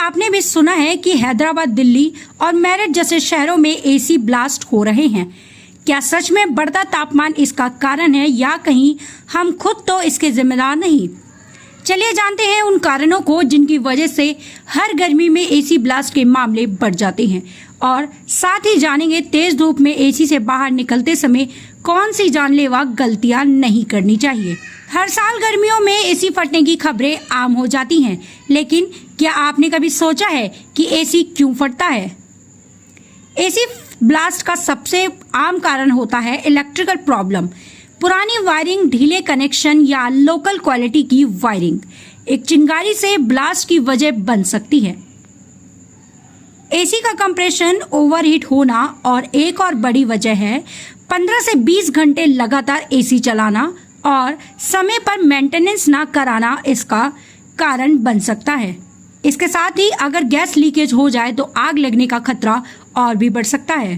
आपने भी सुना है कि हैदराबाद, दिल्ली और मेरठ जैसे शहरों में एसी ब्लास्ट हो रहे हैं। क्या सच में बढ़ता तापमान इसका कारण है या कहीं हम खुद तो इसके जिम्मेदार नहीं? चलिए जानते हैं उन कारणों को जिनकी वजह से हर गर्मी में एसी ब्लास्ट के मामले बढ़ जाते हैं, और साथ ही जानेंगे तेज धूप में एसी से बाहर निकलते समय कौन सी जानलेवा गलतियां नहीं करनी चाहिए। हर साल गर्मियों में एसी फटने की खबरें आम हो जाती हैं, लेकिन क्या आपने कभी सोचा है कि एसी क्यों फटता है? एसी ब्लास्ट का सबसे आम कारण होता है इलेक्ट्रिकल प्रॉब्लम, पुरानी वायरिंग, ढीले कनेक्शन या लोकल क्वालिटी की वायरिंग एक चिंगारी से ब्लास्ट की वजह बन सकती है। एसी का कंप्रेशन ओवरहीट होना, और एक और बड़ी वजह है 15 से 20 घंटे लगातार एसी चलाना और समय पर मेंटेनेंस ना कराना इसका कारण बन सकता है। इसके साथ ही अगर गैस लीकेज हो जाए तो आग लगने का खतरा और भी बढ़ सकता है।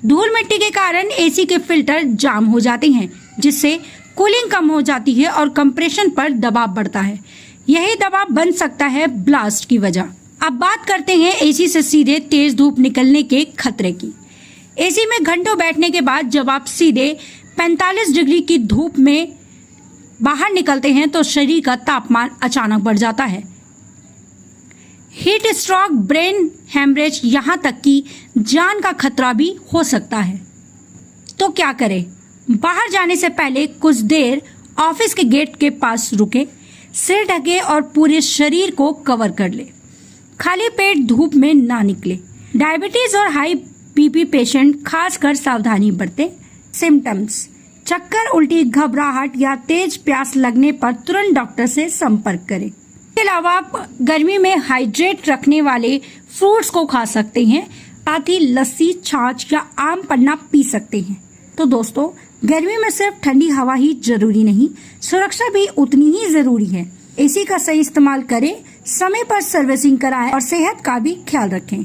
धूल मिट्टी के कारण एसी के फिल्टर जाम हो जाते हैं, जिससे कूलिंग कम हो जाती है और कंप्रेशन पर दबाव बढ़ता है। यही दबाव बन सकता है ब्लास्ट की वजह। अब बात करते हैं एसी से सीधे तेज धूप निकलने के खतरे की। एसी में घंटों बैठने के बाद जब आप सीधे 45 डिग्री की धूप में बाहर निकलते हैं तो शरीर का तापमान अचानक बढ़ जाता है। हीट स्ट्रोक, ब्रेन हेमरेज, यहाँ तक कि जान का खतरा भी हो सकता है। तो क्या करें? बाहर जाने से पहले कुछ देर ऑफिस के गेट के पास रुके, सिर ढके और पूरे शरीर को कवर कर ले। खाली पेट धूप में ना निकले। डायबिटीज और हाई बीपी पेशेंट खासकर सावधानी बरतें। सिम्टम्स: चक्कर, उल्टी, घबराहट या तेज प्यास लगने पर तुरंत डॉक्टर से संपर्क करें। इसके अलावा आप गर्मी में हाइड्रेट रखने वाले फ्रूट्स को खा सकते हैं, साथ ही लस्सी, छाछ या आम पन्ना पी सकते हैं। तो दोस्तों, गर्मी में सिर्फ ठंडी हवा ही जरूरी नहीं, सुरक्षा भी उतनी ही जरूरी है। एसी का सही इस्तेमाल करें, समय पर सर्विसिंग कराएं और सेहत का भी ख्याल रखें।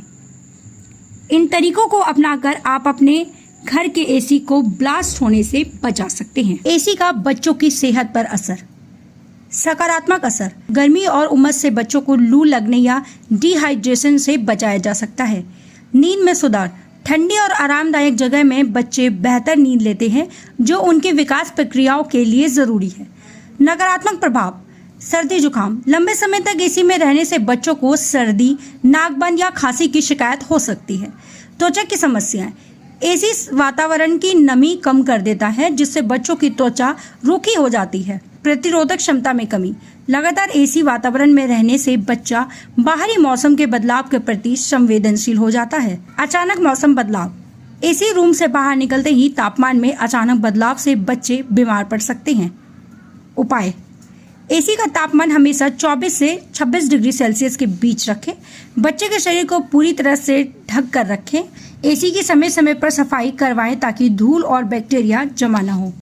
इन तरीकों को अपनाकर आप अपने घर के एसी को ब्लास्ट होने से बचा सकते हैं। एसी का बच्चों की सेहत पर असर। सकारात्मक असर: गर्मी और उमस से बच्चों को लू लगने या डिहाइड्रेशन से बचाया जा सकता है। नींद में सुधार: ठंडी और आरामदायक जगह में बच्चे बेहतर नींद लेते हैं, जो उनकी विकास प्रक्रियाओं के लिए जरूरी है। नकारात्मक प्रभाव: सर्दी जुकाम: लंबे समय तक एसी में रहने से बच्चों को सर्दी, नाकबंद या खांसी की शिकायत हो सकती है। त्वचा की समस्याएं: एसी वातावरण की नमी कम कर देता है, जिससे बच्चों की त्वचा रूखी हो जाती है। प्रतिरोधक क्षमता में कमी: लगातार एसी वातावरण में रहने से बच्चा बाहरी मौसम के बदलाव के प्रति संवेदनशील हो जाता है। अचानक मौसम बदलाव: एसी रूम से बाहर निकलते ही तापमान में अचानक बदलाव से बच्चे बीमार पड़ सकते हैं। उपाय: एसी का तापमान हमेशा 24 से 26 डिग्री सेल्सियस के बीच रखें। बच्चे के शरीर को पूरी तरह से ढक कर रखें। एसी की समय समय पर सफाई करवाएं ताकि धूल और बैक्टीरिया जमा न हो।